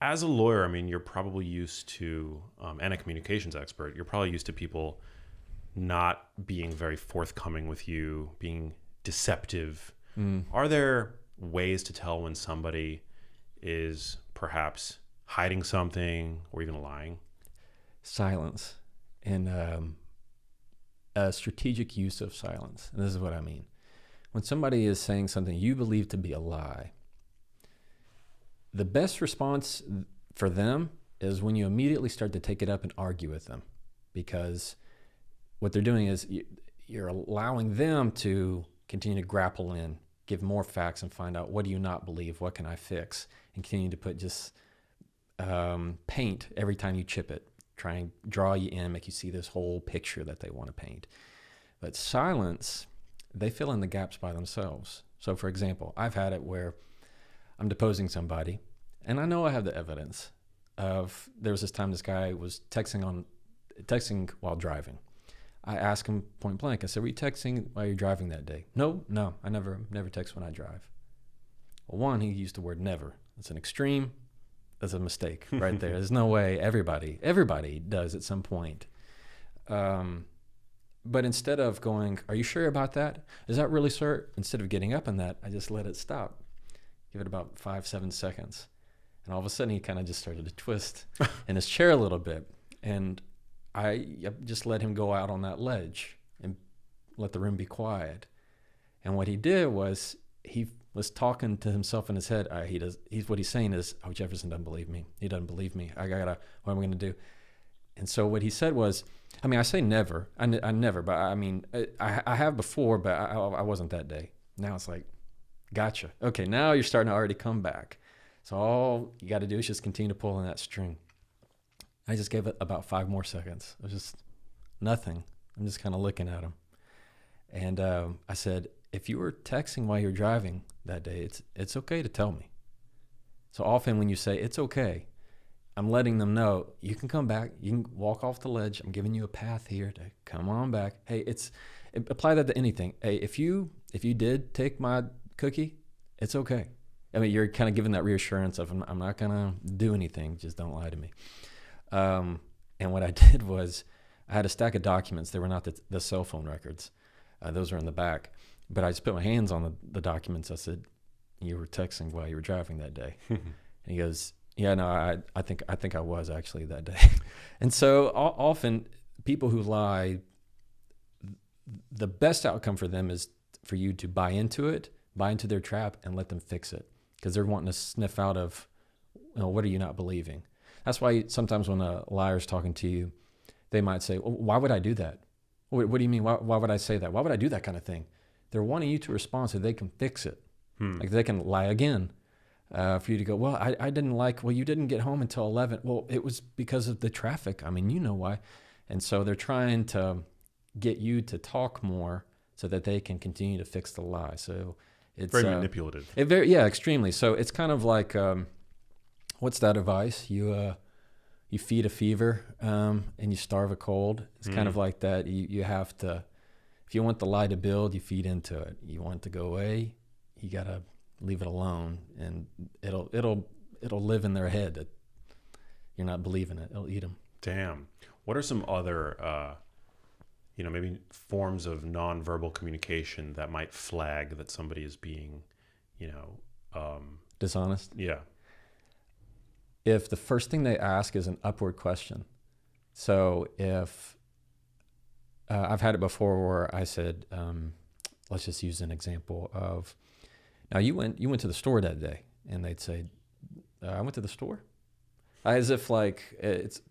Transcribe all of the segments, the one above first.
as a lawyer, I mean, you're probably used to, and a communications expert, you're probably used to people not being very forthcoming with you, being deceptive. Are there ways to tell when somebody is perhaps hiding something or even lying? Silence and a strategic use of silence. And this is what I mean. When somebody is saying something you believe to be a lie, the best response for them is when you immediately start to take it up and argue with them, because what they're doing is you're allowing them to continue to grapple in, give more facts, and find out, what do you not believe? What can I fix? And continue to put just paint every time you chip it, try and draw you in, make you see this whole picture that they want to paint. But silence, they fill in the gaps by themselves. So for example, I've had it where I'm deposing somebody, and I know I have the evidence of, there was this time this guy was texting while driving. I asked him point blank, I said, were you texting while you're driving that day? No, I never text when I drive. Well, one, he used the word never. It's an extreme. That's a mistake right there. There's no way. Everybody does at some point. But instead of going, are you sure about that? Is that really, sir? Instead of getting up on that, I just let it stop. Give it about 5-7 seconds. And all of a sudden, he kind of just started to twist in his chair a little bit. And I just let him go out on that ledge and let the room be quiet. And what he did was, he was talking to himself in his head. What he's saying is, oh, Jefferson doesn't believe me. He doesn't believe me. What am I going to do? And so what he said was, I mean, I say never. I never, but I mean, I have before, but I wasn't that day. Now it's like, gotcha. Okay, now you're starting to already come back. So all you got to do is just continue to pull on that string. I just gave it about 5 more seconds. It was just nothing. I'm just kind of looking at him. And I said, if you were texting while you're driving that day, it's okay to tell me. So often when you say it's okay, I'm letting them know you can come back. You can walk off the ledge. I'm giving you a path here to come on back. Hey, apply that to anything. Hey, if you did take my cookie, it's okay. I mean, you're kind of giving that reassurance of, I'm not going to do anything. Just don't lie to me. And what I did was, I had a stack of documents. They were not the cell phone records. Those are in the back. But I just put my hands on the documents. I said, you were texting while you were driving that day. And he goes, yeah, no, I think I was actually that day. And so often people who lie, the best outcome for them is for you to buy into their trap and let them fix it. Because they're wanting to sniff out of, what are you not believing? That's why sometimes when a liar's talking to you, they might say, well, why would I do that? What do you mean? Why would I say that? Why would I do that kind of thing? They're wanting you to respond so they can fix it. Like they can lie again for you to go, well, I didn't you didn't get home until 11. Well, it was because of the traffic. I mean, you know why. And so they're trying to get you to talk more so that they can continue to fix the lie. So it's very manipulative. Extremely. So it's kind of like, what's that advice? You feed a fever and you starve a cold. It's kind of like that. You have to, if you want the lie to build, you feed into it. You want it to go away, you gotta leave it alone, and it'll live in their head that you're not believing it. It'll eat them. Damn. What are some other, maybe forms of nonverbal communication that might flag that somebody is being, dishonest? Yeah. If the first thing they ask is an upward question. So if I've had it before where I said, let's just use an example of, now you went to the store that day, and they'd say, I went to the store? As if like, it's,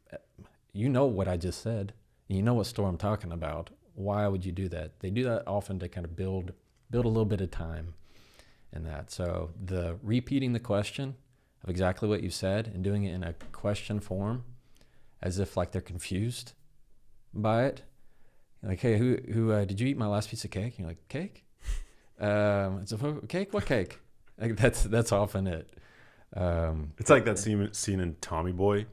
what I just said, and you know what store I'm talking about. Why would you do that? They do that often to kind of build a little bit of time in that. So the repeating the question of exactly what you said and doing it in a question form, as if like they're confused by it. Like, hey, who did you eat my last piece of cake? And you're like, cake? It's a cake? What cake? Like that's often it. It's like that scene in Tommy Boy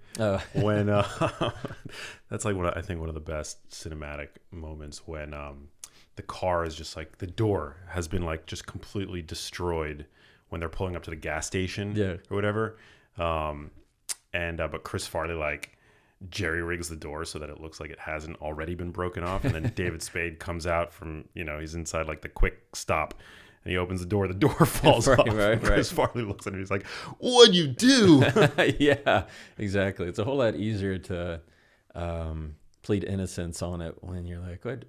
when that's like I think one of the best cinematic moments when the car is just like, the door has been like just completely destroyed when they're pulling up to the gas station or whatever. and but Chris Farley like jerry rigs the door so that it looks like it hasn't already been broken off, and then David Spade comes out from, he's inside like the quick stop, and he opens the door falls off. Chris Farley looks at him, he's like, "What'd you do?" Yeah, exactly. It's a whole lot easier to plead innocence on it when you're like, "What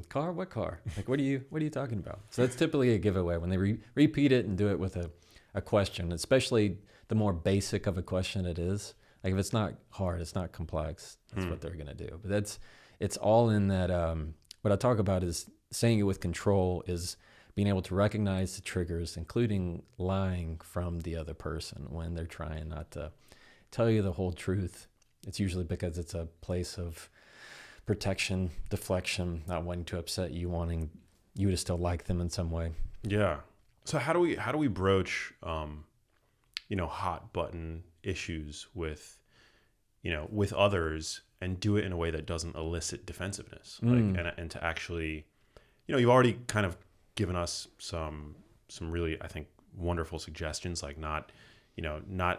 car? What car? Like, what are you talking about?" So that's typically a giveaway when they repeat it and do it with a question, especially the more basic of a question it is. Like if it's not hard, it's not complex, that's what they're gonna do. But it's all in that. What I talk about is saying it with control, is being able to recognize the triggers, including lying from the other person when they're trying not to tell you the whole truth. It's usually because it's a place of protection, deflection, not wanting to upset you, wanting you to still like them in some way. Yeah. So how do we broach hot button issues with others and do it in a way that doesn't elicit defensiveness, and to actually, you've already kind of given us some really, I think, wonderful suggestions, like not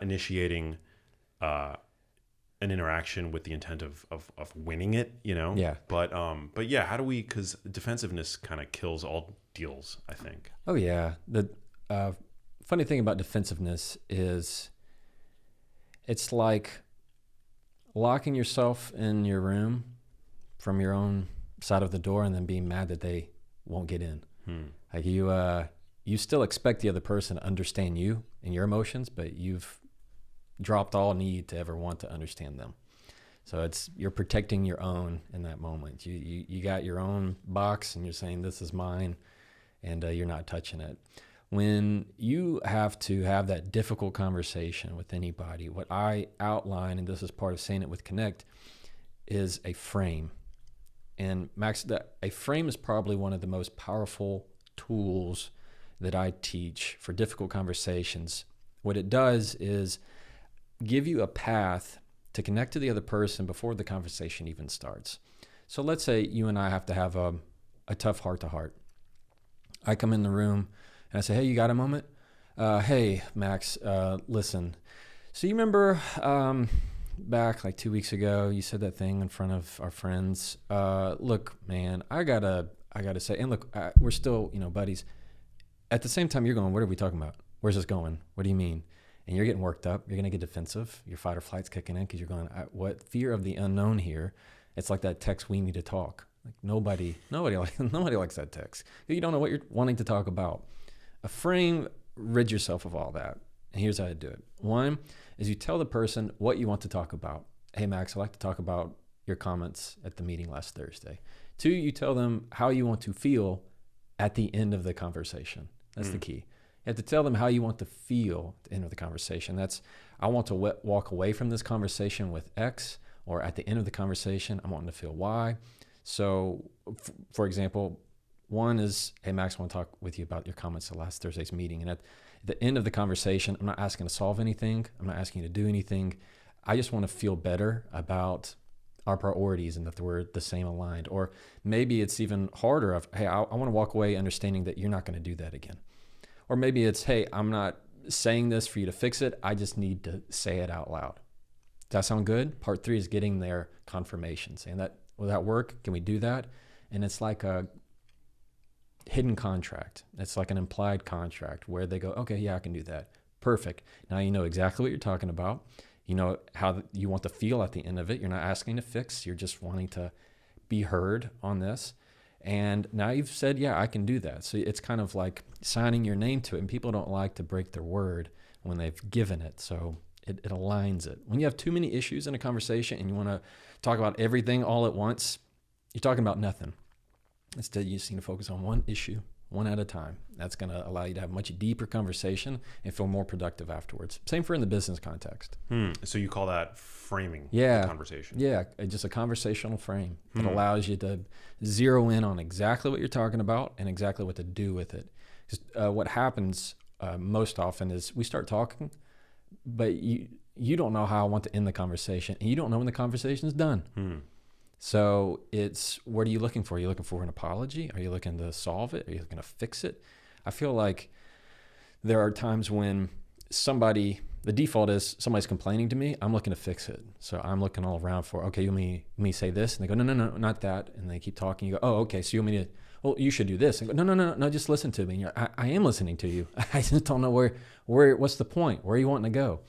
initiating an interaction with the intent of winning it, Yeah. But yeah, how do we, because defensiveness kind of kills all deals, I think. Oh yeah. The funny thing about defensiveness is it's like locking yourself in your room from your own side of the door and then being mad that they won't get in. Like you still expect the other person to understand you and your emotions, but you've dropped all need to ever want to understand them. So you're protecting your own in that moment. You got your own box and you're saying, this is mine, and you're not touching it. When you have to have that difficult conversation with anybody, what I outline, and this is part of saying it with Connect, is a frame. And Max, a frame is probably one of the most powerful tools that I teach for difficult conversations. What it does is give you a path to connect to the other person before the conversation even starts. So let's say you and I have to have a tough heart-to-heart. I come in the room and I say, "Hey, you got a moment? Hey, Max, listen. So you remember back like 2 weeks ago, you said that thing in front of our friends. Look, man, I gotta say, and look, we're still, buddies. At the same time, you're going, what are we talking about? Where's this going? What do you mean?" And you're getting worked up. You're going to get defensive. Your fight or flight's kicking in because you're going, what fear of the unknown here? It's like that text, "We need to talk." Like nobody likes that text. You don't know what you're wanting to talk about. A frame, rid yourself of all that. And here's how to do it. One is you tell the person what you want to talk about. "Hey, Max, I'd like to talk about your comments at the meeting last Thursday." Two, you tell them how you want to feel at the end of the conversation. That's the key. You have to tell them how you want to feel at the end of the conversation. That's, I want to walk away from this conversation with X, or at the end of the conversation, I'm wanting to feel Y. So, for example, one is, "Hey, Max, I want to talk with you about your comments at last Thursday's meeting." And at the end of the conversation, I'm not asking to solve anything. I'm not asking you to do anything. I just want to feel better about our priorities and that we're the same aligned. Or maybe it's even harder of, "Hey, I want to walk away understanding that you're not going to do that again." Or maybe it's, "Hey, I'm not saying this for you to fix it. I just need to say it out loud." Does that sound good? Part 3 is getting their confirmation, saying that, "Will that work? Can we do that?" And it's like a hidden contract. It's like an implied contract where they go, "Okay, yeah, I can do that." Perfect. Now you know exactly what you're talking about. You know how you want to feel at the end of it. You're not asking to fix. You're just wanting to be heard on this. And now you've said, "Yeah, I can do that." So it's kind of like signing your name to it. And people don't like to break their word when they've given it. So it aligns it. When you have too many issues in a conversation and you want to talk about everything all at once, you're talking about nothing. Instead, you just need to focus on one issue, one at a time. That's going to allow you to have a much deeper conversation and feel more productive afterwards. Same for in the business context. So you call that framing the conversation? Yeah, just a conversational frame that allows you to zero in on exactly what you're talking about and exactly what to do with it. What happens most often is we start talking, but you don't know how I want to end the conversation, and you don't know when the conversation is done. So it's, what are you looking for? Are you looking for an apology? Are you looking to solve it? Are you looking to fix it? I feel like there are times when somebody the default is somebody's complaining to me, I'm looking to fix it. So I'm looking all around for, okay, you want me say this? And they go, no, not that. And they keep talking. You go, oh, okay, so you want me to, well, you should do this. And I go, no, just listen to me. And I am listening to you. I just don't know what's the point? Where are you wanting to go?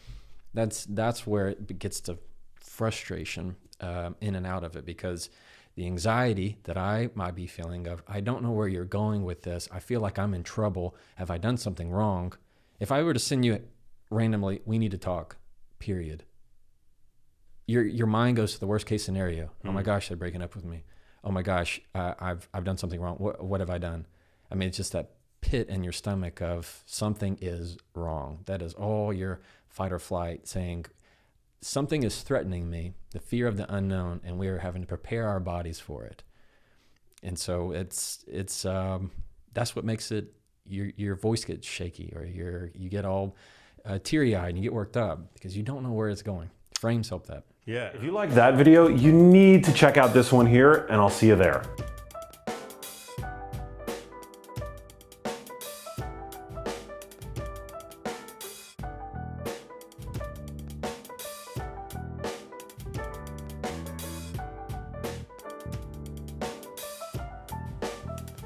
That's where it gets to frustration in and out of it, because the anxiety that I might be feeling of, I don't know where you're going with this. I feel like I'm in trouble. Have I done something wrong? If I were to send you randomly, we need to talk, period. Your mind goes to the worst case scenario. Mm-hmm. Oh my gosh, they're breaking up with me. Oh my gosh, I've done something wrong. What have I done? I mean, it's just that pit in your stomach of something is wrong. That is all your fight or flight saying, something is threatening me, the fear of the unknown, and we are having to prepare our bodies for it. And so it's that's what makes it, your voice gets shaky, or you get all teary-eyed and you get worked up because you don't know where it's going. Frames help that. Yeah, if you like that video, you need to check out this one here, and I'll see you there.